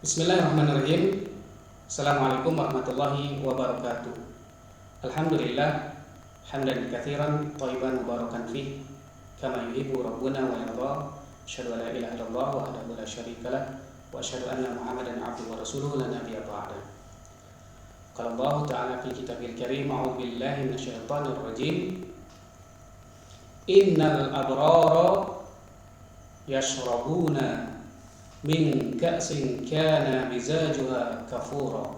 Bismillahirrahmanirrahim. Assalamualaikum warahmatullahi wabarakatuh. Alhamdulillah hamdan katsiran thayyiban mubarakan fih kama yuhibbu rabbuna wa yarda. Asyhadu an la ilaha illallah wahdahu la syarikalah wa asyhadu anna Muhammadan abduhu wa rasuluhu la nabiyya ba'da. Qala Allah ta'ala fi kitabil karim, a'udzu billahi minasyaitonir rajim. Innal abrara yashrabuna min ka'sin kana mizajuha kafura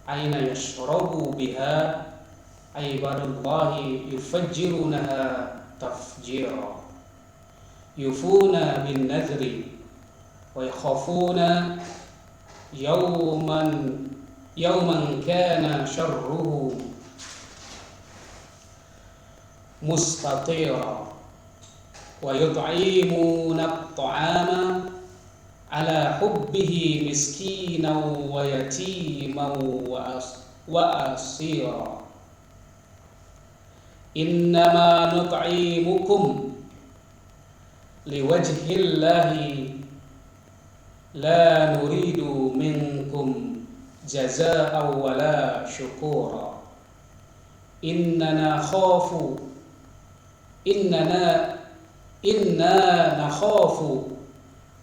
aina yashrabu biha ibadullahi yufajjirunaha tafjira yufuna bin nadhri wa yakhafuna yawman kana sharruhu mustatira wa yut'imuna at-ta'ama ala hubbihi miskinan wa yatiman wa asira. Innama nut'imukum liwajhillahi la nuridu minkum jazaa'an wa la syukura. Inna nakhafu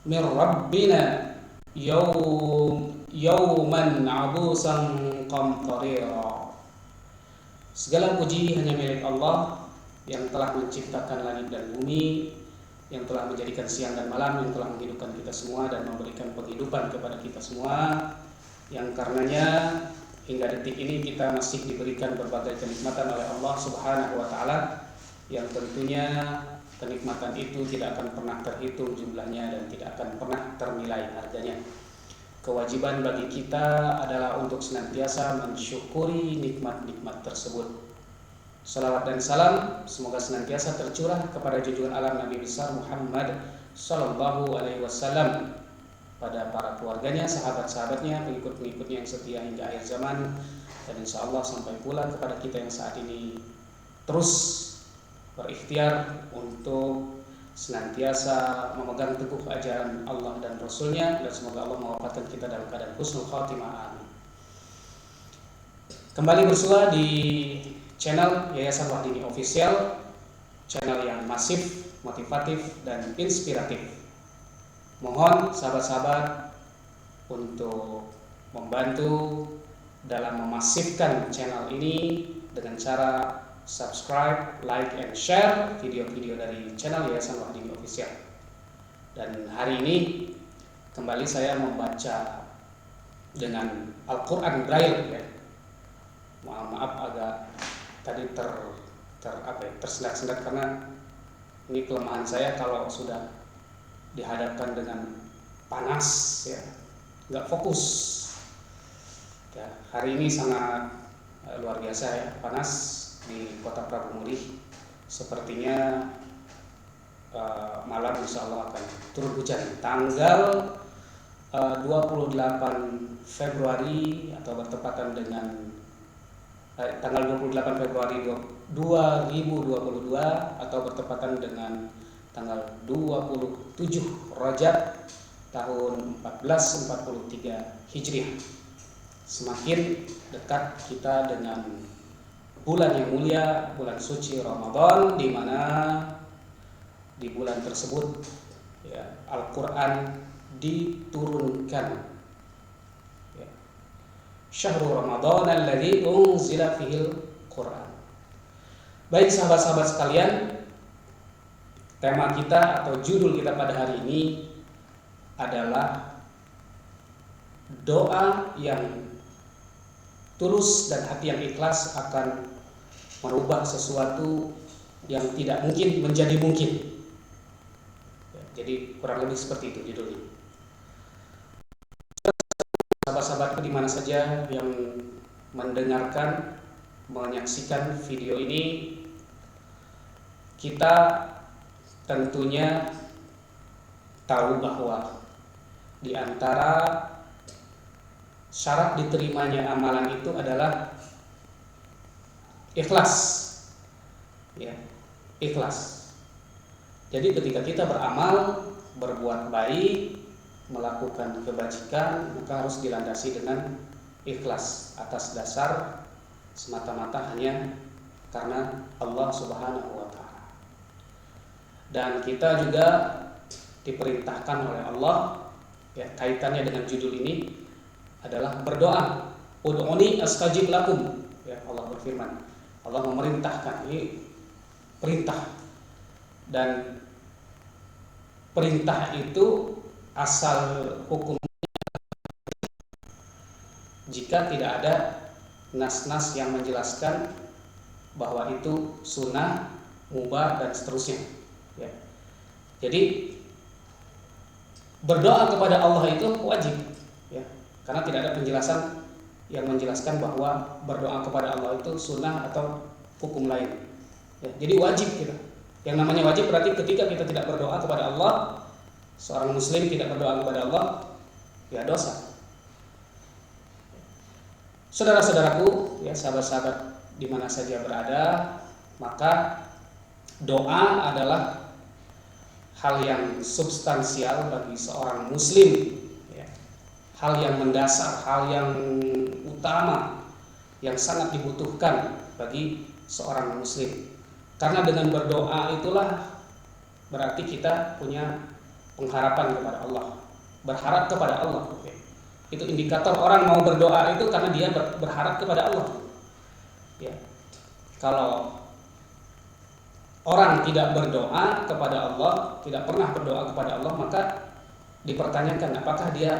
min rabbina yawman abusan qamtarira. Segala puji hanya milik Allah yang telah menciptakan langit dan bumi, yang telah menjadikan siang dan malam, yang telah menghidupkan kita semua dan memberikan penghidupan kepada kita semua, yang karenanya hingga detik ini kita masih diberikan berbagai kenikmatan oleh Allah Subhanahu wa taala, yang tentunya kenikmatan itu tidak akan pernah terhitung jumlahnya dan tidak akan pernah ternilai harganya. Kewajiban bagi kita adalah untuk senantiasa mensyukuri nikmat-nikmat tersebut. Salawat dan salam semoga senantiasa tercurah kepada junjungan alam Nabi besar Muhammad sallallahu alaihi wasallam, pada para keluarganya, sahabat-sahabatnya, pengikut-pengikutnya yang setia hingga akhir zaman, dan insya Allah sampai pula kepada kita yang saat ini terus berikhtiar untuk senantiasa memegang teguh ajaran Allah dan Rasulnya, dan semoga Allah mewafatkan kita dalam keadaan husnul khatimah, amin. Kembali bersua di channel Yayasan Wahdini Official, channel yang masif, motivatif, dan inspiratif. Mohon sahabat-sahabat untuk membantu dalam memasifkan channel ini dengan cara subscribe, like, and share video-video dari channel Yayasan Wahdini Official. Dan hari ini kembali saya membaca dengan Al-Quran Braille, ya. Maaf agak tadi tersendat-sendat karena ini kelemahan saya kalau sudah dihadapkan dengan panas, ya, nggak fokus. Ya, hari ini sangat luar biasa, ya, panas di Kota Prabu Mulih. Sepertinya malam insya Allah akan turun hujan. Tanggal 28 Februari atau bertepatan dengan tanggal 28 Februari 2022 atau bertepatan dengan tanggal 27 Rajab tahun 1443 Hijriah. Semakin dekat kita dengan bulan yang mulia, bulan suci Ramadan, di mana di bulan tersebut, ya, Al-Quran diturunkan. Ya. Syahrul Ramadan alladzi unzila fihil Quran. Baik sahabat-sahabat sekalian, tema kita atau judul kita pada hari ini adalah doa yang tulus dan hati yang ikhlas akan merubah sesuatu yang tidak mungkin menjadi mungkin. Ya, jadi kurang lebih seperti itu judulnya. Sahabat-sahabatku di mana saja yang mendengarkan, menyaksikan video ini, kita tentunya tahu bahwa di antara syarat diterimanya amalan itu adalah ikhlas, ya, ikhlas. Jadi ketika kita beramal, berbuat baik, melakukan kebajikan maka harus dilandasi dengan ikhlas atas dasar semata-mata hanya karena Allah Subhanahu wa taala. Dan kita juga diperintahkan oleh Allah, ya, kaitannya dengan judul ini adalah berdoa. Ud'uni astajib lakum. Ya, Allah berfirman. Allah memerintahkan, ini perintah. Dan perintah itu asal hukum jika tidak ada nas-nas yang menjelaskan bahwa itu sunnah, mubah dan seterusnya. Ya. Jadi berdoa kepada Allah itu wajib, ya, karena tidak ada penjelasan yang menjelaskan bahwa berdoa kepada Allah itu sunnah atau hukum lain. Ya, jadi wajib kita. Yang namanya wajib berarti ketika kita tidak berdoa kepada Allah, seorang muslim tidak berdoa kepada Allah, ya dosa. Saudara-saudaraku, ya sahabat-sahabat di mana saja berada, maka doa adalah hal yang substansial bagi seorang muslim, ya. Hal yang mendasar, hal yang utama, yang sangat dibutuhkan bagi seorang muslim. Karena dengan berdoa itulah berarti kita punya pengharapan kepada Allah, berharap kepada Allah. Itu indikator orang mau berdoa itu karena dia berharap kepada Allah. Ya. Kalau orang tidak berdoa kepada Allah, tidak pernah berdoa kepada Allah, maka dipertanyakan apakah dia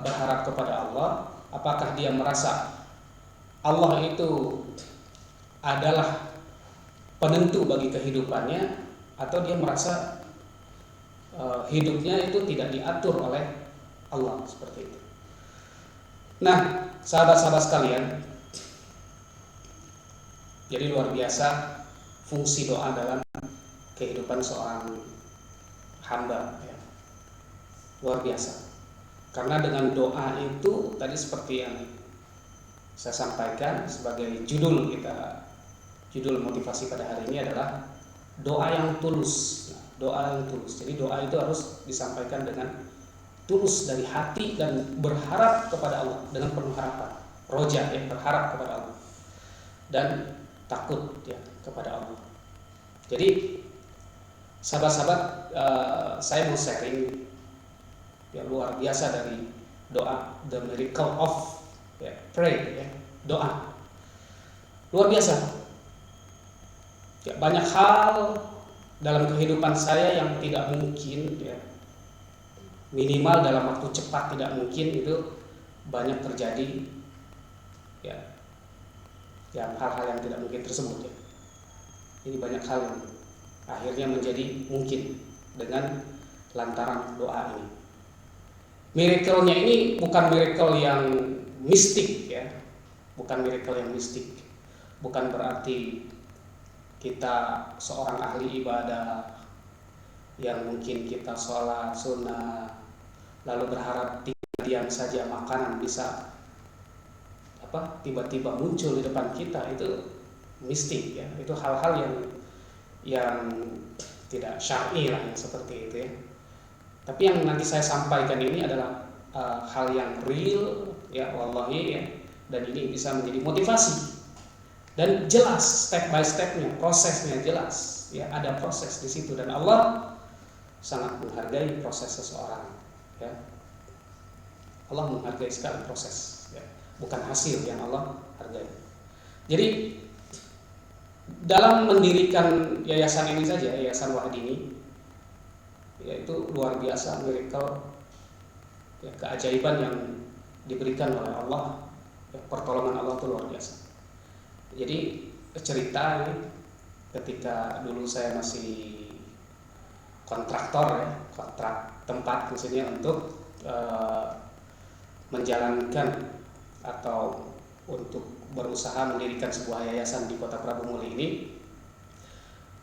berharap kepada Allah, apakah dia merasa Allah itu adalah penentu bagi kehidupannya, atau dia merasa hidupnya itu tidak diatur oleh Allah, seperti itu. Nah, sahabat-sahabat sekalian, jadi luar biasa fungsi doa dalam kehidupan seorang hamba, ya. Luar biasa. Karena dengan doa itu tadi seperti yang saya sampaikan sebagai judul kita, judul motivasi pada hari ini adalah doa yang tulus. Doa yang tulus. Jadi doa itu harus disampaikan dengan tulus dari hati dan berharap kepada Allah dengan penuh harapan. Roja, yang berharap kepada Allah dan takut, ya, kepada Allah. Jadi sahabat-sahabat, saya mau sharing yang luar biasa dari doa, the miracle of, ya, pray, ya, doa. Luar biasa. Ya, banyak hal dalam kehidupan saya yang tidak mungkin, ya, minimal dalam waktu cepat tidak mungkin, itu banyak terjadi, ya, yang hal-hal yang tidak mungkin tersebut, ya. Ini banyak hal yang akhirnya menjadi mungkin dengan lantaran doa ini. Miracle-nya ini bukan miracle yang mistik, ya, bukan miracle yang mistik, bukan berarti kita seorang ahli ibadah yang mungkin kita sholat sunnah lalu berharap diam saja makanan bisa tiba-tiba muncul di depan kita, itu mistik, ya. Itu hal-hal yang tidak syar'i lah, yang seperti itu, ya. Tapi yang nanti saya sampaikan ini adalah hal yang real, ya, wallahi, ya, dan ini bisa menjadi motivasi dan jelas step by stepnya, prosesnya jelas, ya, ada proses di situ dan Allah sangat menghargai proses seseorang, ya. Allah menghargai sekali proses, ya, bukan hasil yang Allah hargai. Jadi dalam mendirikan yayasan ini saja, Yayasan Wahdini, yaitu luar biasa miracle, ya, keajaiban yang diberikan oleh Allah, ya, pertolongan Allah itu luar biasa. Jadi cerita ini ketika dulu saya masih kontraktor, ya, kontrak tempat maksudnya untuk menjalankan atau untuk berusaha mendirikan sebuah yayasan di Kota Prabu Muli ini.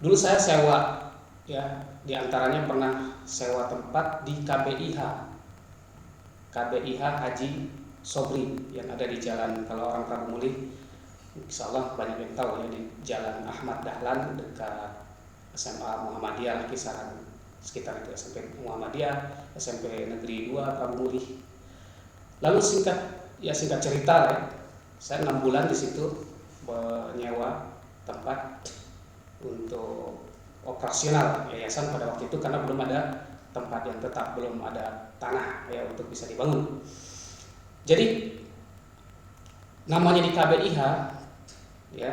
Dulu saya sewa, ya, diantaranya pernah sewa tempat di KBIH Haji Sobri yang ada di jalan, kalau orang Prabu Muli insya Allah banyak yang tahu, ya, di Jalan Ahmad Dahlan dekat SMA Muhammadiyah, kisaran sekitar itu, SMP Muhammadiyah, SMP Negeri 2 Prabumulih. Lalu singkat cerita ya, saya 6 bulan di situ menyewa tempat untuk operasional yayasan pada waktu itu, karena belum ada tempat yang tetap, belum ada tanah ya untuk bisa dibangun. Jadi namanya di KBIH ya,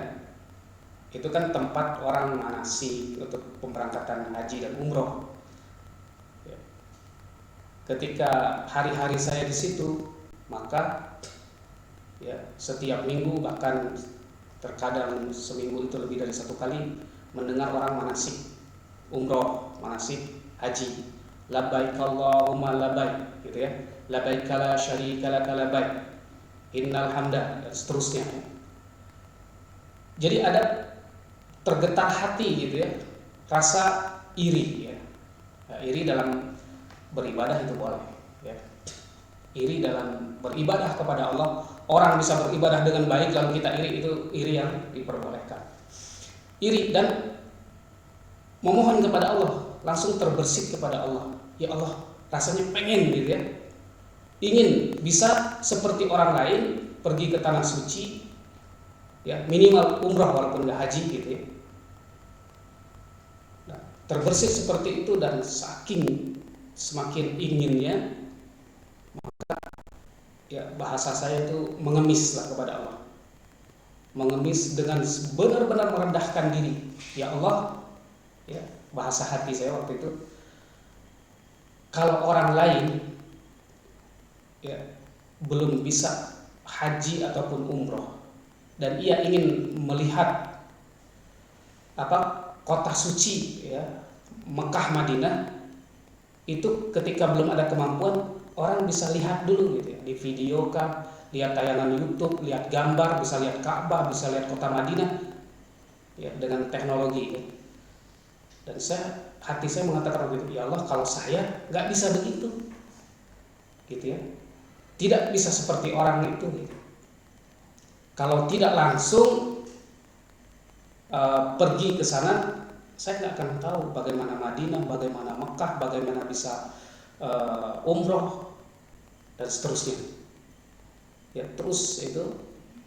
itu kan tempat orang manasik untuk pemberangkatan haji dan umroh. Ya. Ketika hari-hari saya di situ, maka ya setiap minggu, bahkan terkadang seminggu itu lebih dari 1 kali, mendengar orang manasik umroh, manasik haji, labbaik Allahumma labbaik, gitu ya, labbaik la syarika lak labbaik, innal hamda, dan seterusnya. Jadi ada tergetar hati gitu ya, rasa iri ya. Iri dalam beribadah itu boleh ya. Iri dalam beribadah kepada Allah, orang bisa beribadah dengan baik lalu kita iri, itu iri yang diperbolehkan. Iri dan memohon kepada Allah, langsung terbersit kepada Allah. Ya Allah, rasanya pengen gitu ya, ingin bisa seperti orang lain pergi ke tanah suci ya, minimal umrah walaupun nggak haji gitu ya. Nah, terbersit seperti itu, dan saking semakin inginnya, maka ya bahasa saya itu mengemislah kepada Allah, mengemis dengan benar-benar merendahkan diri. Ya Allah, ya bahasa hati saya waktu itu, kalau orang lain ya belum bisa haji ataupun umroh, dan ia ingin melihat kota suci ya, Mekah Madinah, itu ketika belum ada kemampuan, orang bisa lihat dulu gitu ya, di video kah, lihat tayangan YouTube, lihat gambar, bisa lihat Ka'bah, bisa lihat kota Madinah ya, dengan teknologi ya. Dan hati saya mengatakan begitu, ya Allah, kalau saya nggak bisa begitu gitu ya, tidak bisa seperti orang itu gitu. Kalau tidak langsung pergi ke sana, saya nggak akan tahu bagaimana Madinah, bagaimana Mekah, bagaimana bisa umroh dan seterusnya. Ya terus itu,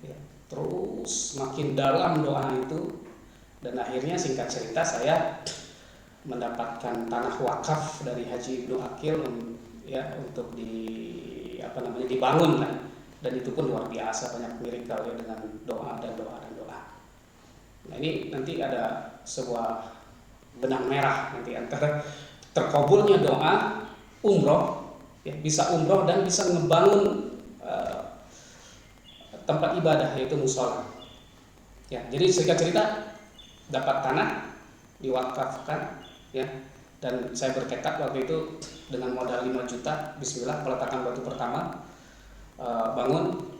ya, terus makin dalam doa itu, dan akhirnya singkat cerita saya mendapatkan tanah wakaf dari Haji Ibnu Akil ya, untuk dibangun lah, dan itu pun luar biasa, banyak miracle ya, dengan doa dan doa dan doa. Nah ini nanti ada sebuah benang merah nanti antara terkabulnya doa umroh ya, bisa umroh dan bisa ngebangun tempat ibadah, yaitu musola ya. Jadi singkat cerita, dapat tanah diwakafkan ya, dan saya bertekad waktu itu dengan modal 5 juta, bismillah, peletakan batu pertama, bangun,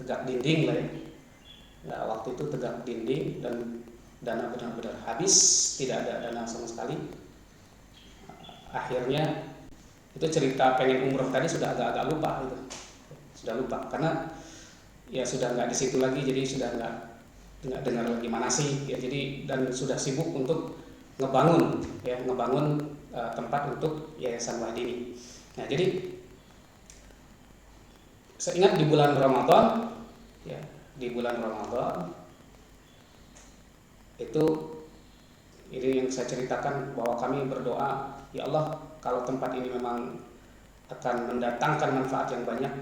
tegak dinding lah ya. Nah, waktu itu tegak dinding, dan dana benar-benar habis, tidak ada dana sama sekali. Akhirnya itu cerita pengen umroh tadi sudah agak-agak lupa gitu. Sudah lupa karena ya sudah nggak di situ lagi, jadi sudah nggak dengar lagi manasik ya, jadi, dan sudah sibuk untuk ngebangun tempat untuk Yayasan Wahdini. Nah, jadi saya ingat di bulan Ramadan ya, di bulan Ramadan itu, ini yang saya ceritakan, bahwa kami berdoa, ya Allah, kalau tempat ini memang akan mendatangkan manfaat yang banyak,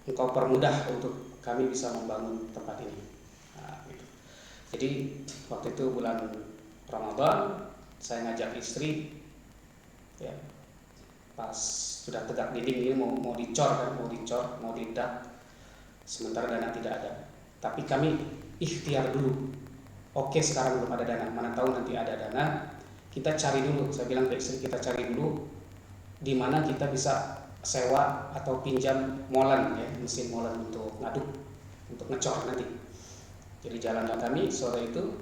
Engkau permudah untuk kami bisa membangun tempat ini. Nah, gitu. Jadi waktu itu bulan Ramadan, saya ngajak istri ya, pas sudah tegak dinding ini mau dicor kan, mau didak, sementara dana tidak ada, tapi kami ikhtiar dulu. Oke, sekarang belum ada dana, mana tahu nanti ada dana, kita cari dulu. Saya bilang ke istri, kita cari dulu di mana kita bisa sewa atau pinjam molen ya, mesin molen untuk ngaduk, untuk ngecor nanti. Jadi jalanlah kami sore itu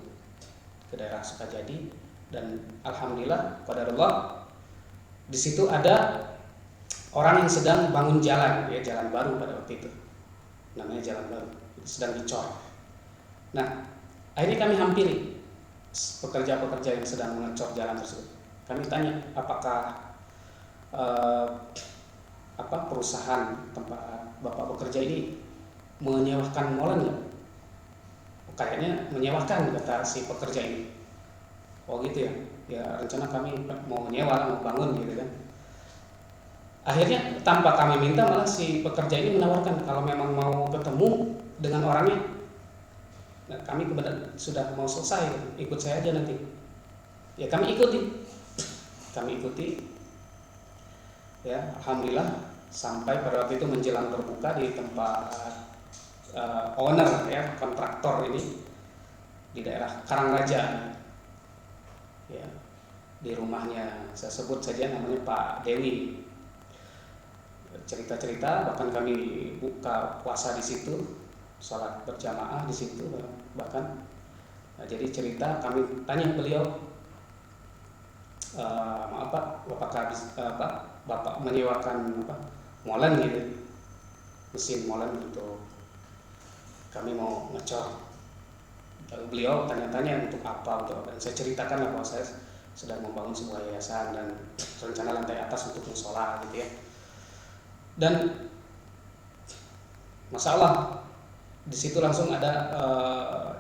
ke daerah Sukajadi, dan alhamdulillah qadarullah, di situ ada orang yang sedang bangun jalan ya, jalan baru pada waktu itu, namanya jalan baru, sedang dicor. Nah, Akhirnya kami hampiri pekerja-pekerja yang sedang mengecor jalan tersebut. Kami tanya, apakah perusahaan tempat Bapak bekerja ini menyewakan molen nggak? Kayaknya menyewakan, kata si pekerja ini. Oh gitu ya, ya rencana kami mau menyewa, mau bangun gitu kan. Akhirnya tanpa kami minta malah si pekerja ini menawarkan kalau memang mau ketemu dengan orangnya, nah, kami kebetulan sudah mau selesai, ikut saya aja nanti. Ya kami ikuti, ya alhamdulillah sampai pada waktu itu menjelang berbuka di tempat owner ya, kontraktor ini di daerah Karangraja, ya di rumahnya, saya sebut saja namanya Pak Dewi. Cerita-cerita, bahkan kami buka puasa di situ, sholat berjamaah di situ bahkan. Nah, jadi cerita, kami tanya beliau, maaf Pak, Bapak menyewakan molen gitu, mesin molen untuk kami mau ngecor. Lalu beliau tanya-tanya untuk apa, dan saya ceritakan lah bahwa saya sedang membangun sebuah yayasan dan rencana lantai atas untuk musola gitu ya. Dan masalah di situ langsung ada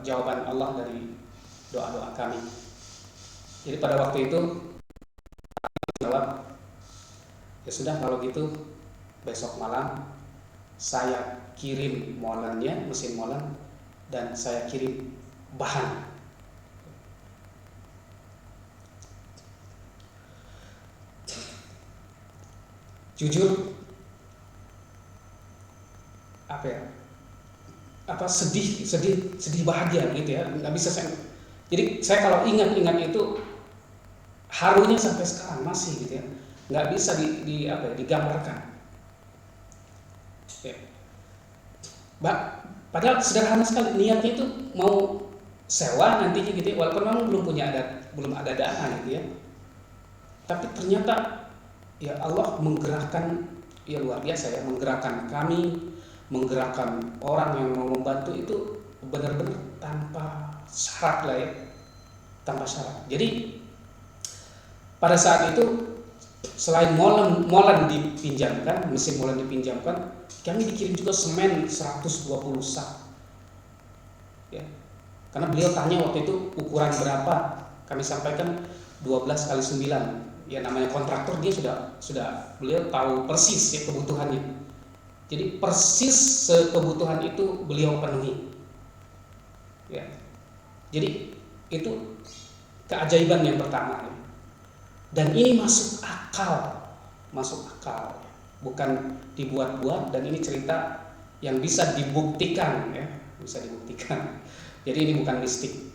jawaban Allah dari doa-doa kami. Jadi pada waktu itu jawab, ya sudah kalau gitu besok malam saya kirim molennya, mesin molen, dan saya kirim bahan. Jujur sedih bahagia gitu ya, nggak bisa saya. Jadi saya kalau ingat itu harunya sampai sekarang masih gitu ya, nggak bisa digambarkan. Ya. Padahal sederhana sekali niatnya itu mau sewa nantinya gitu ya, walaupun memang belum ada dana gitu ya. Tapi ternyata ya Allah menggerakkan, ya luar biasa ya, menggerakkan kami, menggerakkan orang yang mau membantu itu benar-benar tanpa syarat lah ya, tanpa syarat. Jadi pada saat itu selain molen dipinjamkan, mesin molen dipinjamkan, kami dikirim juga semen 120 sak. Ya. Karena beliau tanya waktu itu ukuran berapa, kami sampaikan 12 kali 9. Ya namanya kontraktor, dia sudah beliau tahu persis ya kebutuhannya. Jadi persis kebutuhan itu beliau penuhi. Ya. Jadi itu keajaiban yang pertama. Dan ini masuk akal, bukan dibuat-buat, dan ini cerita yang bisa dibuktikan ya, bisa dibuktikan. Jadi ini bukan mistik,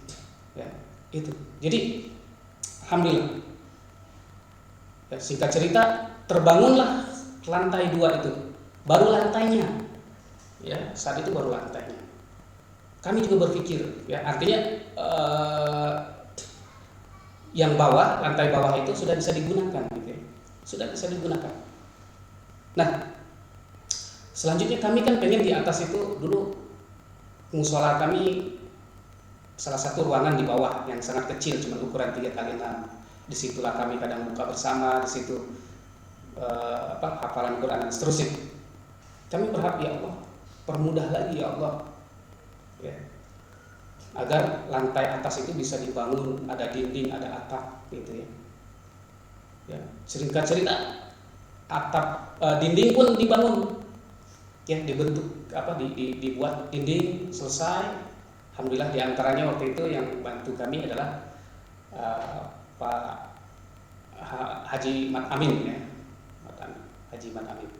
ya itu. Jadi alhamdulillah. Ya, singkat cerita, terbangunlah lantai 2 itu, baru lantainya, ya saat itu baru lantainya. Kami juga berpikir, ya artinya yang bawah, lantai bawah itu sudah bisa digunakan, gitu ya. Sudah bisa digunakan. Nah, selanjutnya kami kan pengen di atas itu dulu musola kami, salah satu ruangan di bawah yang sangat kecil, cuma ukuran 3x6. Disitulah kami kadang buka bersama, di situ hafalan Quran dan seterusnya. Kami berharap ya Allah, permudah lagi ya Allah, ya, agar lantai atas itu bisa dibangun, ada dinding, ada atap, gitu ya. Ya, singkat cerita, atap dinding pun dibangun, ya dibentuk dibuat dinding selesai. Alhamdulillah diantaranya waktu itu yang bantu kami adalah Pak Haji Mat Amin ya, Haji Mat Amin.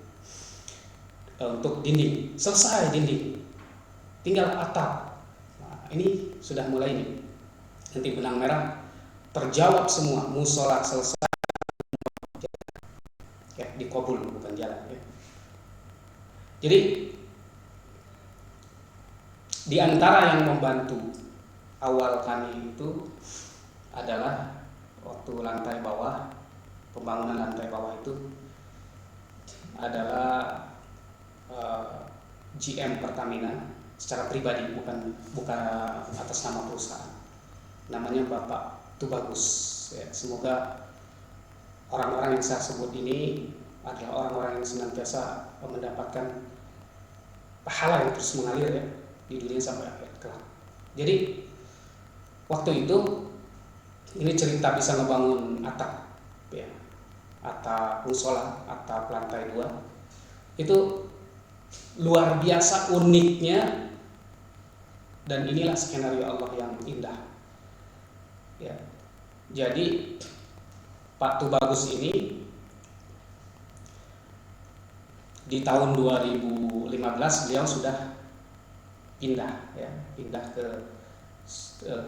Untuk dinding selesai, dinding tinggal atap. Nah, ini sudah mulai nih, nanti benang merah terjawab semua, musola selesai, ya dikabul, bukan jalan ya. Jadi di antara yang membantu awal kami itu adalah waktu lantai bawah, pembangunan lantai bawah itu adalah GM Pertamina, secara pribadi, bukan atas nama perusahaan. Namanya Bapak Tubagus. Ya, semoga orang-orang yang saya sebut ini adalah orang-orang yang senantiasa mendapatkan pahala yang terus mengalir ya di dunia sampai akhir kelak. Jadi waktu itu ini cerita bisa ngebangun atap ya, atap musola, atap lantai 2 itu luar biasa uniknya, dan inilah skenario Allah yang indah ya. Jadi Pak Tubagus ini di tahun 2015 beliau sudah pindah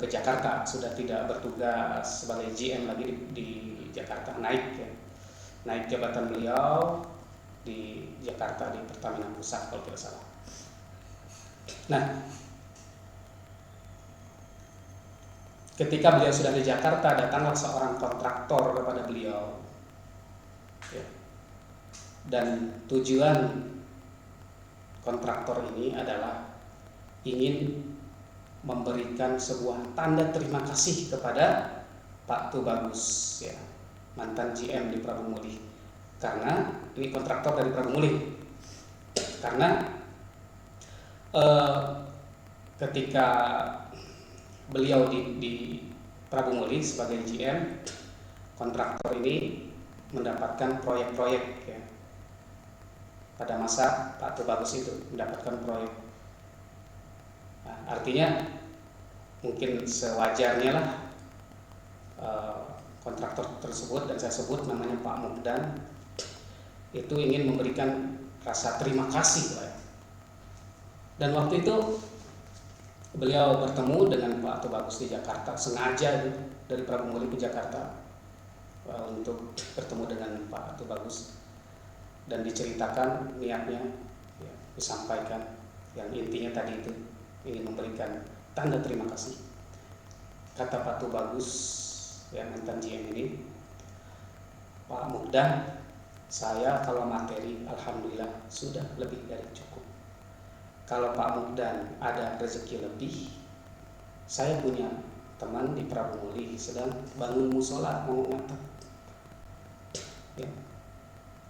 ke Jakarta, sudah tidak bertugas sebagai GM lagi di Jakarta, naik jabatan beliau di Jakarta di Pertamina Pusat kalau tidak salah. Nah, ketika beliau sudah di Jakarta, datanglah seorang kontraktor kepada beliau ya. Dan tujuan kontraktor ini adalah ingin memberikan sebuah tanda terima kasih kepada Pak Tubagus ya, mantan GM di Prabu Muli. Karena ini kontraktor dari Prabu Muli. Karena ketika beliau di Prabu Muli sebagai GM, kontraktor ini mendapatkan proyek-proyek ya. Pada masa Pak Tubagus itu mendapatkan proyek. Nah, artinya mungkin sewajarnya lah kontraktor tersebut, dan saya sebut namanya Pak Mukdan, itu ingin memberikan rasa terima kasih ya. Dan waktu itu beliau bertemu dengan Pak Tubagus di Jakarta, sengaja gitu, dari Prabu Muli ke Jakarta untuk bertemu dengan Pak Tubagus, dan diceritakan niatnya ya, disampaikan yang intinya tadi itu ingin memberikan tanda terima kasih. Kata Pak Tubagus yang mantan GM ini, Pak Mukdan, saya kalau materi alhamdulillah sudah lebih dari cukup. Kalau Pak Mukdan ada rezeki lebih, saya punya teman di Prabu Muli sedang bangun musola, mau ngatap ya.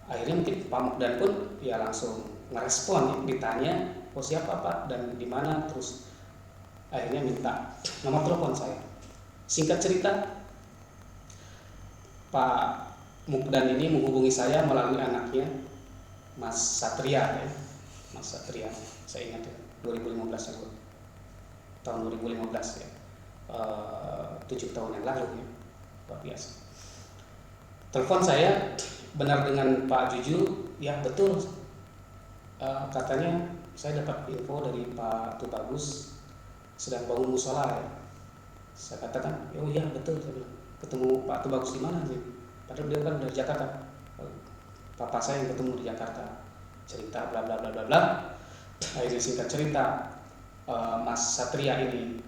Akhirnya mungkin Pak Mukdan pun ya langsung ngerespon ya, ditanya, oh siapa Pak dan di mana, terus akhirnya minta nomor telepon saya. Singkat cerita, Pak Mukdan ini menghubungi saya melalui anaknya Mas Satria ya. Mas Satria, saya ingat ya, 2015 ya, tahun 2015 ya, 7 tahun yang lalu ya, luar biasa. Telepon saya, benar dengan Pak Juju, ya betul, katanya saya dapat info dari Pak Tubagus sedang bangun musola ya. Saya katakan, oh iya betul, saya bilang, ketemu Pak Tubagus di mana sih? Padahal beliau kan dari Jakarta. Papa saya yang ketemu di Jakarta, cerita bla bla bla bla bla. Akhirnya singkat cerita, Mas Satria ini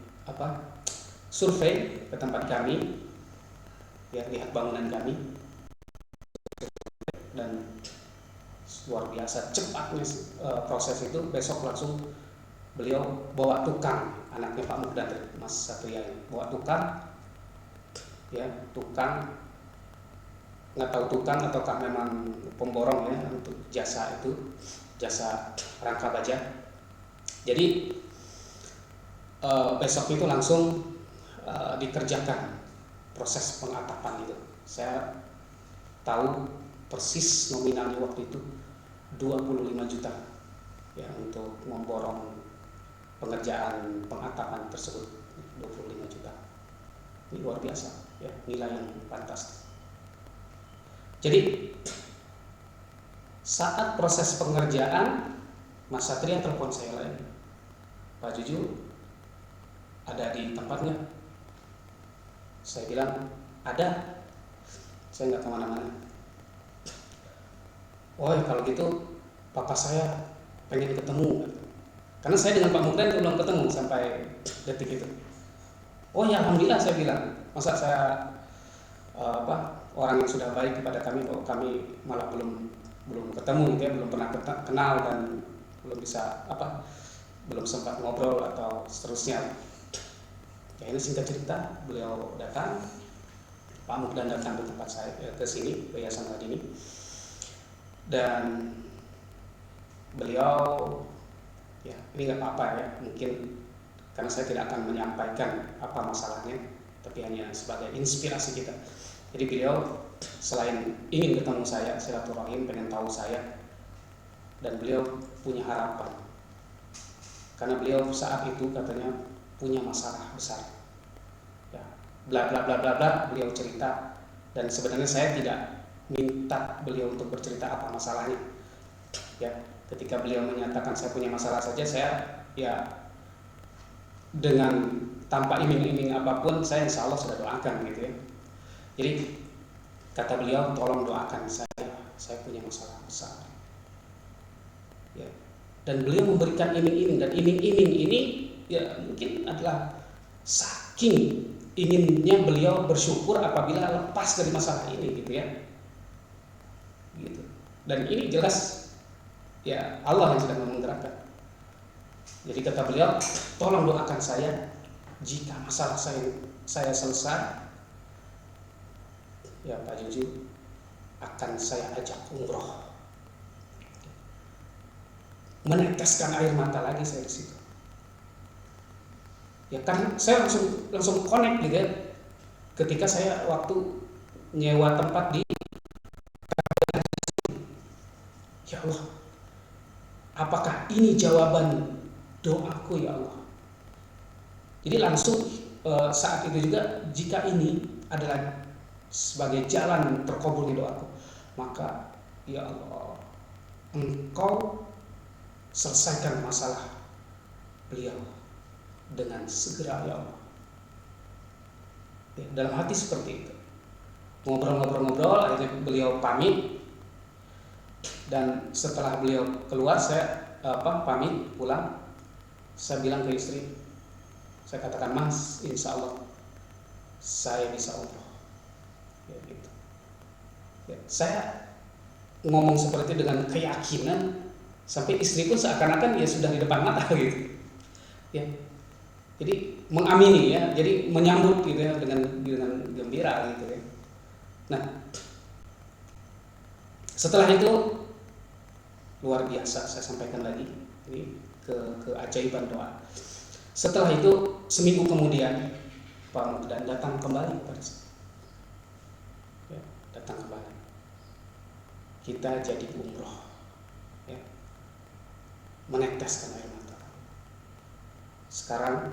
survei ke tempat kami ya, lihat bangunan kami, dan luar biasa cepatnya proses itu. Besok langsung beliau bawa tukang, anaknya Pak Mukdan, Mas Satria ini bawa tukang ya, tukang nggak tahu tukang ataukah memang pemborong ya untuk jasa itu, jasa rangka baja. Jadi besok itu langsung dikerjakan proses pengatapan itu. Saya tahu persis nominalnya waktu itu 25 juta ya untuk memborong pengerjaan pengatapan tersebut, 25 juta. Ini luar biasa ya, nilai yang fantastis. Jadi saat proses pengerjaan, Mas Satria telepon saya lagi, Pak Juju ada di tempatnya? Saya bilang ada, saya nggak kemana-mana. Oh kalau gitu papa saya pengen ketemu, karena saya dengan Pak Mukdan belum ketemu sampai detik itu. Oh ya alhamdulillah, saya bilang, masa saya orang yang sudah baik kepada kami, kok kami malah belum ketemu gitu ya, belum pernah kenal dan belum bisa belum sempat ngobrol atau seterusnya. Ya, ini singkat cerita, beliau datang, Pak Mukdan datang ke tempat saya, ke sini, ke Yayasan Madini, dan beliau, ya ini nggak apa-apa ya, mungkin karena saya tidak akan menyampaikan apa masalahnya, tapi hanya sebagai inspirasi kita. Jadi beliau selain ingin ketemu saya, silaturahim, pengen tahu saya, dan beliau punya harapan, karena beliau saat itu katanya punya masalah besar. Ya, bla bla bla bla bla, beliau cerita, dan sebenarnya saya tidak minta beliau untuk bercerita apa masalahnya. Ya, ketika beliau menyatakan saya punya masalah saja, saya ya dengan tanpa iming-iming apapun, saya insya Allah sudah doakan gitu ya. Jadi kata beliau, tolong doakan saya punya masalah besar. Ya. Dan beliau memberikan iming-iming, dan iming-iming ini ya mungkin adalah saking inginnya beliau bersyukur apabila lepas dari masalah ini gitu ya. Gitu. Dan ini jelas ya Allah yang sedang menggerakkan. Jadi kata beliau, tolong doakan saya jika masalah saya selesai, ya Pak Juju akan saya ajak umroh. Meneteskan air mata lagi saya di situ. Ya kan saya langsung connect gitu ya. Ketika saya waktu nyewa tempat di, ya Allah, apakah ini jawaban doaku ya Allah? Jadi langsung saat itu juga, jika ini adalah sebagai jalan terkabulnya doaku, maka ya Allah, Engkau selesaikan masalah beliau dengan segera ya Allah. Ya, dalam hati seperti itu. Ngobrol-ngobrol, akhirnya beliau pamit, dan setelah beliau keluar saya pamit pulang, saya bilang ke istri, saya katakan, Mas, insya Allah saya bisa umroh. Ya, gitu. Ya, saya ngomong seperti itu dengan keyakinan, sampai istri pun seakan-akan ya sudah di depan mata gitu. Ya. Jadi mengamini ya, jadi menyambut gitu ya dengan gembira gitu ya. Nah, setelah itu luar biasa, saya sampaikan lagi ini keajaiban doa. Setelah itu seminggu kemudian Pak Mukdan datang kembali pada saya. Ya, datang kembali. Kita jadi umroh. Ya. Meneteskan air mata. Sekarang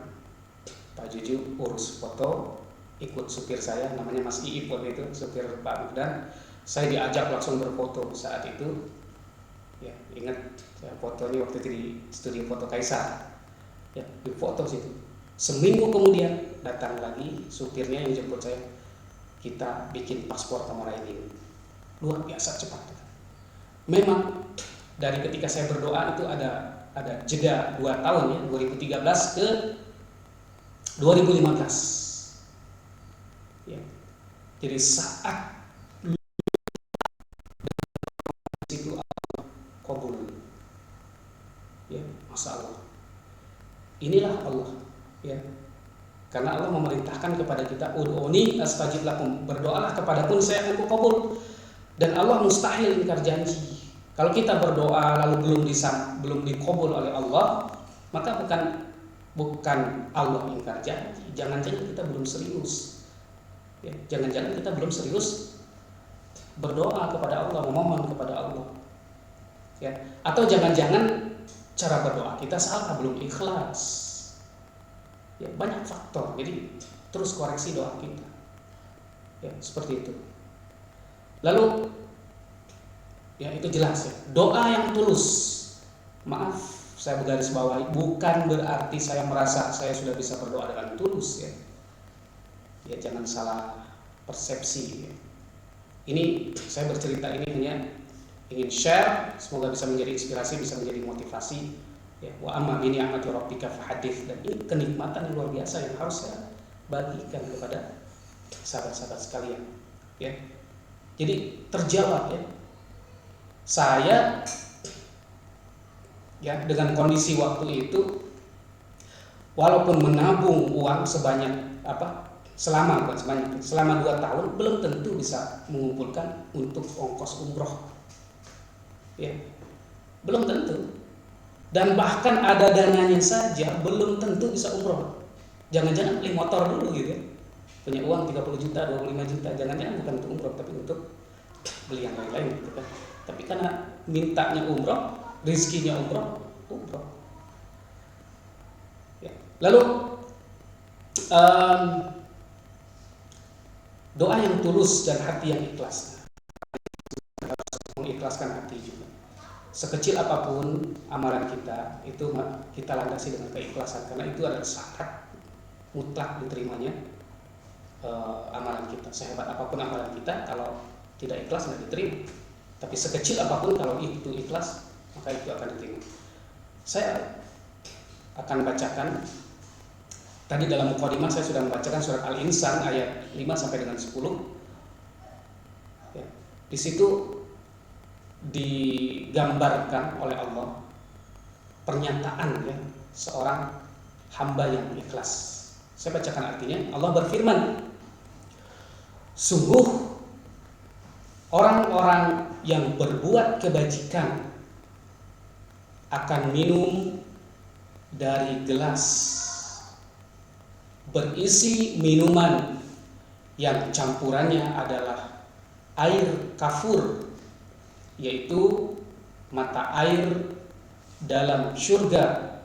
Pak Juju urus foto, ikut supir saya, namanya Mas Iip waktu itu, supir Pak Mukdan. Saya diajak langsung berfoto saat itu. Ya, ingat saya foto ini waktu itu di studio foto Kaisar. Ya, di foto situ. Seminggu kemudian datang lagi supirnya yang jemput saya. Kita bikin paspor Kamora ini. Luar biasa cepat. Memang dari ketika saya berdoa itu ada jeda 2 tahun ya, 2013 ke 2015. Ya. Jadi saat itu Allah kabul. Ya, Masya Allah. Inilah Allah, ya. Karena Allah memerintahkan kepada kita, ud'uni astajib lakum, berdoalah kepadaku saya akan kabul. Dan Allah mustahil ingkar janji. Kalau kita berdoa lalu belum dikabul oleh Allah, maka bukan Allah ingkar janji. Jangan-jangan kita belum serius. Ya, jangan-jangan kita belum serius berdoa kepada Allah, memohon kepada Allah. Ya, atau jangan-jangan cara berdoa kita salah, belum ikhlas. Ya, banyak faktor. Jadi terus koreksi doa kita. Ya, seperti itu. Lalu ya itu jelas ya, doa yang tulus. Maaf, saya bergaris bawahi, bukan berarti saya merasa saya sudah bisa berdoa dengan tulus ya. Ya, jangan salah persepsi ya. Ini saya bercerita ini hanya ingin share, semoga bisa menjadi inspirasi, bisa menjadi motivasi ya. Wa amma bi ni'mati rabbika fahadits, dan ini kenikmatan yang luar biasa yang harus saya bagikan kepada sahabat-sahabat sekalian ya. Jadi terjawab ya. Saya ya dengan kondisi waktu itu walaupun menabung uang sebanyak selama 2 tahun, belum tentu bisa mengumpulkan untuk ongkos umroh, ya, belum tentu. Dan bahkan ada dananya saja belum tentu bisa umroh. Jangan-jangan beli motor dulu gitu ya, punya uang 30 juta, 25 juta, jangan-jangan bukan untuk umroh tapi untuk beli yang lain-lain gitu kan. Tapi karena mintanya umroh, rezekinya umroh. Ya. Lalu doa yang tulus dan hati yang ikhlas, mengikhlaskan hati juga. Sekecil apapun amalan kita, itu kita landasi dengan keikhlasan, karena itu adalah syarat mutlak diterimanya amalan kita. Sehebat apapun amalan kita, kalau tidak ikhlas tidak diterima. Tapi sekecil apapun, kalau itu ikhlas, maka itu akan diterima. Saya akan bacakan, tadi dalam mukadimah saya sudah membacakan surat Al-Insan ayat 5 sampai dengan 10. Ya, di situ digambarkan oleh Allah pernyataan ya seorang hamba yang ikhlas. Saya bacakan artinya. Allah berfirman, sungguh orang-orang yang berbuat kebajikan akan minum dari gelas berisi minuman yang campurannya adalah air kafur, yaitu mata air dalam surga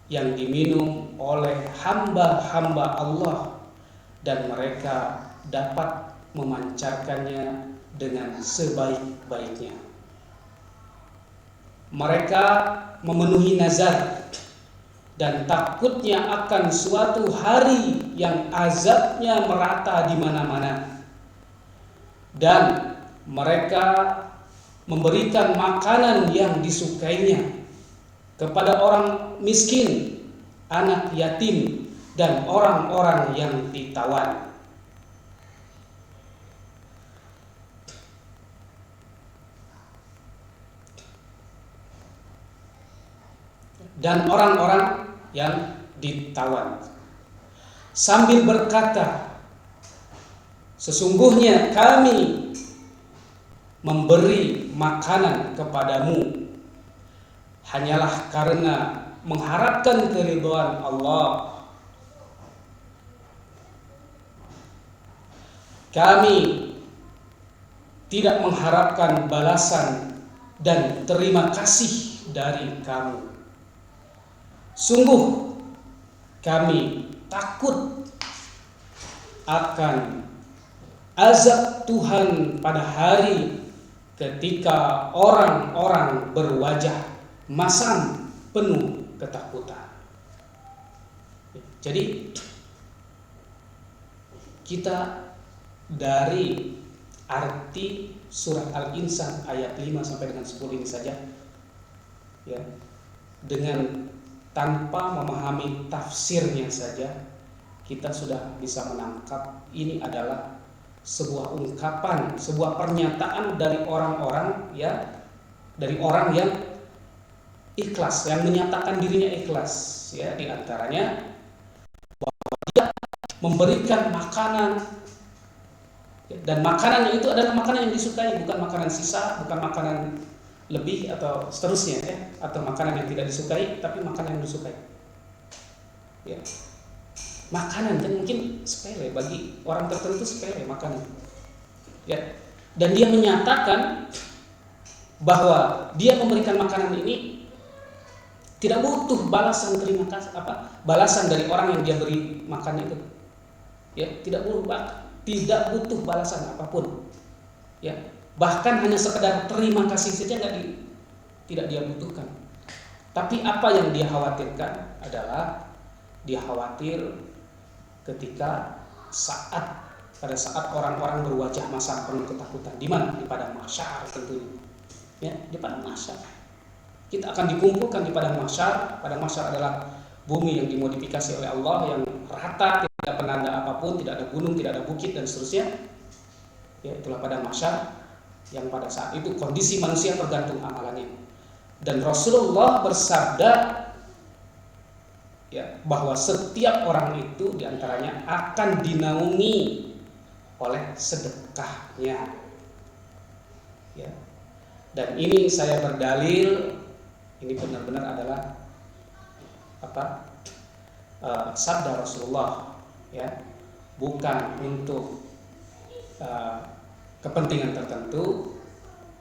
yang diminum oleh hamba-hamba Allah, dan mereka dapat memancarkannya dengan sebaik-baiknya. Mereka memenuhi nazar dan takutnya akan suatu hari yang azabnya merata di mana-mana, dan mereka memberikan makanan yang disukainya kepada orang miskin, anak yatim, dan orang-orang yang ditawan. Dan orang-orang yang ditawan, sambil berkata, sesungguhnya kami memberi makanan kepadamu hanyalah karena mengharapkan keridhaan Allah. Kami tidak mengharapkan balasan dan terima kasih dari kamu. Sungguh kami takut akan azab Tuhan pada hari ketika orang-orang berwajah masam penuh ketakutan. Jadi kita dari arti surat Al-Insan ayat 5 sampai dengan 10 ini saja, ya, dengan tanpa memahami tafsirnya saja kita sudah bisa menangkap ini adalah sebuah ungkapan, sebuah pernyataan dari orang-orang, ya, dari orang yang ikhlas, yang menyatakan dirinya ikhlas, ya, di antaranya bahwa dia memberikan makanan, dan makanannya itu adalah makanan yang disukai, bukan makanan sisa, bukan makanan lebih atau seterusnya, ya, atau makanan yang tidak disukai, tapi makanan yang disukai, ya. Makanan yang mungkin sepele bagi orang tertentu, sepele makanan, ya, dan dia menyatakan bahwa dia memberikan makanan ini tidak butuh balasan terima kasih, balasan dari orang yang dia beri makan itu, ya, tidak butuh balasan apapun, ya, bahkan hanya sekedar terima kasih saja tidak dia butuhkan. Tapi apa yang dia khawatirkan adalah dia khawatir ketika pada saat orang-orang berwajah masam penuh ketakutan. Di mana? Di padang mahsyar tentunya, ya, di padang mahsyar. Kita akan dikumpulkan di padang mahsyar. Padang mahsyar adalah bumi yang dimodifikasi oleh Allah, yang rata, tidak ada penanda apapun, tidak ada gunung, tidak ada bukit, dan seterusnya, ya, itulah padang mahsyar, yang pada saat itu kondisi manusia tergantung amalannya. Dan Rasulullah bersabda ya, bahwa setiap orang itu diantaranya akan dinaungi oleh sedekahnya, ya. Dan ini saya berdalil, ini benar-benar adalah sabda Rasulullah, ya, bukan untuk kepentingan tertentu,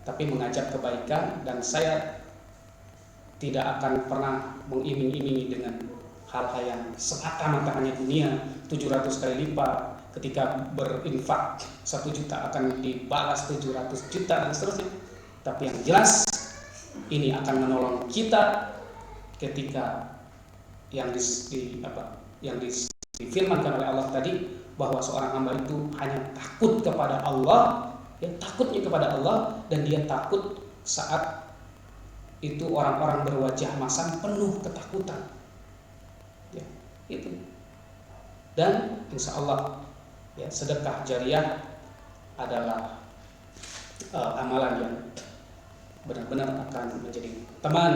tapi mengajak kebaikan. Dan saya tidak akan pernah mengiming-imingi dengan hal-hal yang semata-mata hanya dunia 700 kali lipat. Ketika berinfak 1 juta akan dibalas 700 juta dan seterusnya. Tapi yang jelas ini akan menolong kita ketika yang difirmankan oleh Allah tadi, bahwa seorang hamba itu hanya takut kepada Allah, ya, takutnya kepada Allah, dan dia takut saat itu orang-orang berwajah masam penuh ketakutan, ya, itu. Dan insya Allah, ya, sedekah jariah adalah amalan yang benar-benar akan menjadi teman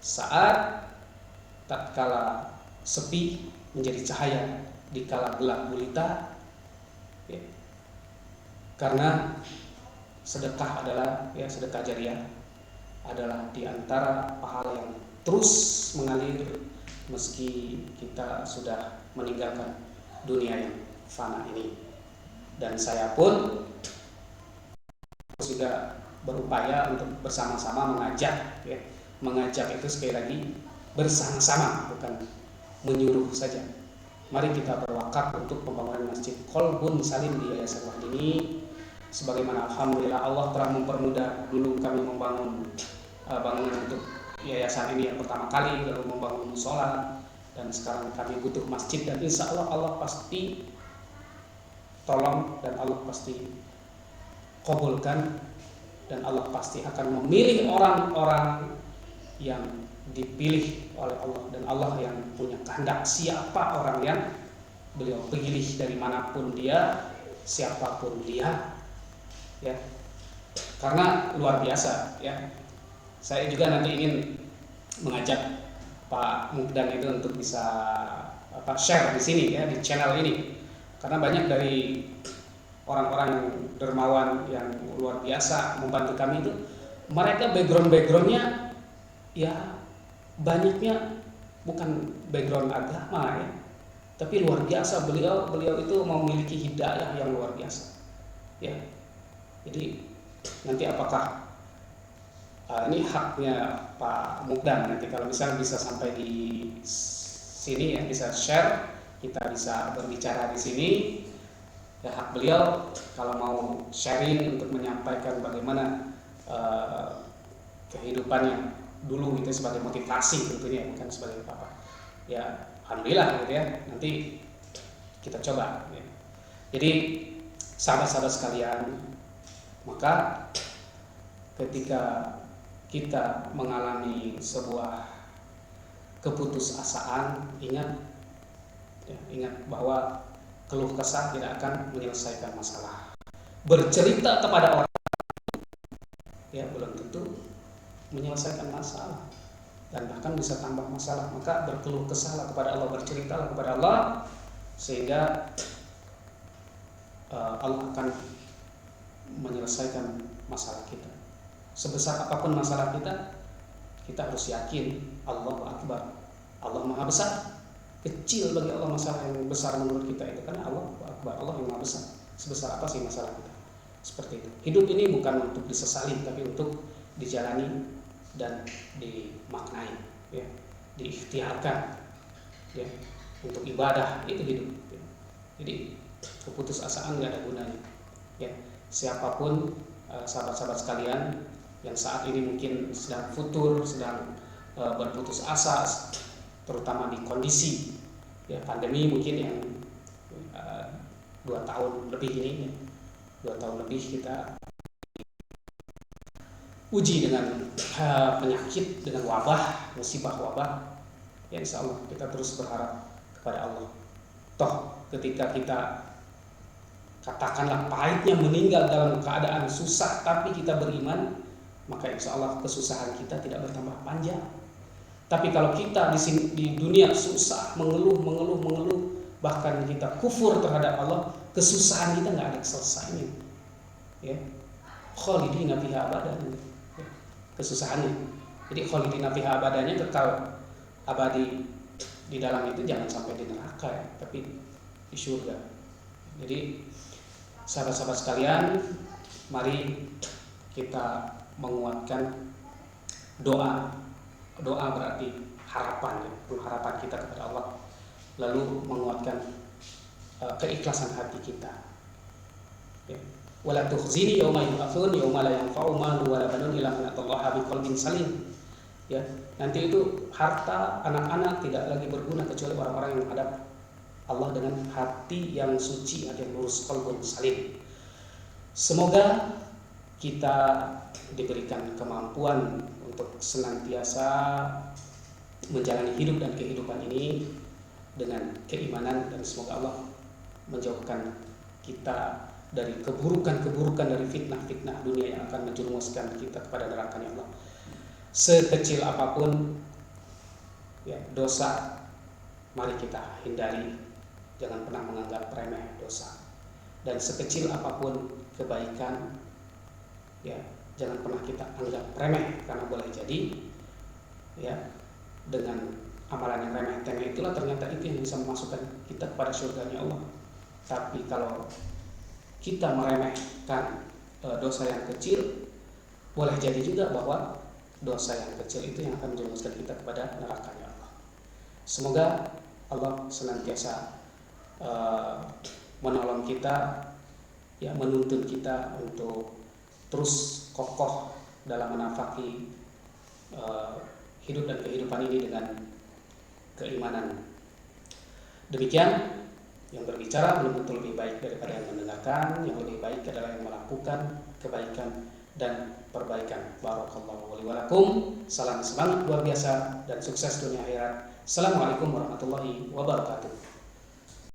saat tatkala sepi, menjadi cahaya di kala gelap gulita, ya. Karena sedekah adalah, ya, sedekah jariah adalah diantara pahala yang terus mengalir meski kita sudah meninggalkan dunia yang fana ini. Dan saya pun juga berupaya untuk bersama-sama mengajak, ya. Mengajak itu sekali lagi bersama-sama, bukan menyuruh saja. Mari kita berwakaf untuk pembangunan Masjid Qalbun Salim di Yayasan Wahdini. Sebagaimana alhamdulillah Allah telah mempermudah, dulu kami membangun bangunan untuk yayasan ini yang pertama kali, lalu membangun musola, dan sekarang kami butuh masjid. Dan insya Allah Allah pasti tolong, dan Allah pasti kabulkan, dan Allah pasti akan memilih orang-orang yang dipilih oleh Allah, dan Allah yang punya kehendak siapa orang yang beliau pilih dari manapun dia, siapapun dia, ya. Karena luar biasa, ya. Saya juga nanti ingin mengajak Pak Mukdan itu untuk bisa share di sini, ya, di channel ini, karena banyak dari orang-orang yang dermawan yang luar biasa membantu kami itu, mereka backgroundnya ya banyaknya bukan background agama, ya, tapi luar biasa. Beliau itu memiliki hidayah yang luar biasa, ya. Jadi nanti apakah ini haknya Pak Mukdan, nanti kalau misalnya bisa sampai di sini, ya, bisa share, kita bisa berbicara di sini, ya, hak beliau kalau mau sharing untuk menyampaikan bagaimana kehidupannya dulu itu sebagai motivasi tentunya, bukan sebagai apa, ya, alhamdulillah gitu, ya. Nanti kita coba, ya. Jadi sahabat-sahabat sekalian, maka ketika kita mengalami sebuah keputusasaan, ingat, ya, ingat bahwa keluh kesah tidak akan menyelesaikan masalah. Bercerita kepada orang, ya, belum tentu menyelesaikan masalah, dan bahkan bisa tambah masalah. Maka berkeluh kesahlah kepada Allah, berceritalah kepada Allah, sehingga Allah akan menyelesaikan masalah kita. Sebesar apapun masalah kita, kita harus yakin Allahu Akbar, Allah Maha Besar. Kecil bagi Allah masalah yang besar menurut kita itu, karena Allahu Akbar, Allah yang Maha Besar. Sebesar apa sih masalah kita? Seperti itu. Hidup ini bukan untuk disesali, tapi untuk dijalani dan dimaknai, ya, diikhtiarkan, ya, untuk ibadah. Itu hidup, ya. Jadi keputusasaan nggak ada gunanya, ya. Siapapun sahabat-sahabat sekalian yang saat ini mungkin sedang futur, sedang berputus asa, terutama di kondisi, ya, pandemi mungkin yang 2 tahun lebih ini, ya, 2 tahun lebih kita uji dengan penyakit, dengan wabah, musibah wabah, ya, insya Allah kita terus berharap kepada Allah. Toh ketika kita katakanlah pahitnya meninggal dalam keadaan susah, tapi kita beriman, maka insya Allah kesusahan kita tidak bertambah panjang. Tapi kalau kita di sini di dunia susah, mengeluh, bahkan kita kufur terhadap Allah, kesusahan kita nggak ada selesainya. Ya, khalidina fiha abadan. Ya, kesusahannya. Jadi khalidina fiha abadannya kekal abadi di dalam itu, jangan sampai di neraka ya, tapi di surga. Jadi sahabat-sahabat sekalian, mari kita menguatkan doa. Doa berarti harapan, ya, pengharapan kita kepada Allah. Lalu menguatkan keikhlasan hati kita. Ya. Wala tukhzini yauma yub'atsun yauma la yanfa'u malun wala banun illa man atallaha biqalbin salim. Ya, nanti itu harta, anak-anak tidak lagi berguna kecuali orang-orang yang menghadap Allah dengan hati yang suci, hati yang lurus, qalbun salim. Semoga kita diberikan kemampuan untuk senantiasa menjalani hidup dan kehidupan ini dengan keimanan, dan semoga Allah menjauhkan kita dari keburukan-keburukan, dari fitnah-fitnah dunia yang akan menjerumuskan kita kepada neraka-Nya Allah. Sekecil apapun ya dosa, mari kita hindari, jangan pernah menganggap remeh dosa. Dan sekecil apapun kebaikan, ya jangan pernah kita anggap remeh, karena boleh jadi ya dengan amalan yang remeh-temeh itulah ternyata itu yang bisa memasukkan kita kepada surga-Nya Allah. Tapi kalau kita meremehkan dosa yang kecil, boleh jadi juga bahwa dosa yang kecil itu yang akan menjerumuskan kita kepada neraka-Nya Allah. Semoga Allah senantiasa menolong kita, ya menuntun kita untuk terus kokoh dalam menafaki hidup dan kehidupan ini dengan keimanan. Demikian, yang berbicara belum tentu lebih baik daripada yang mendengarkan. Yang lebih baik adalah yang melakukan kebaikan dan perbaikan. Barakallahu li wa lakum. Salam semangat luar biasa dan sukses dunia akhirat. Assalamualaikum warahmatullahi wabarakatuh.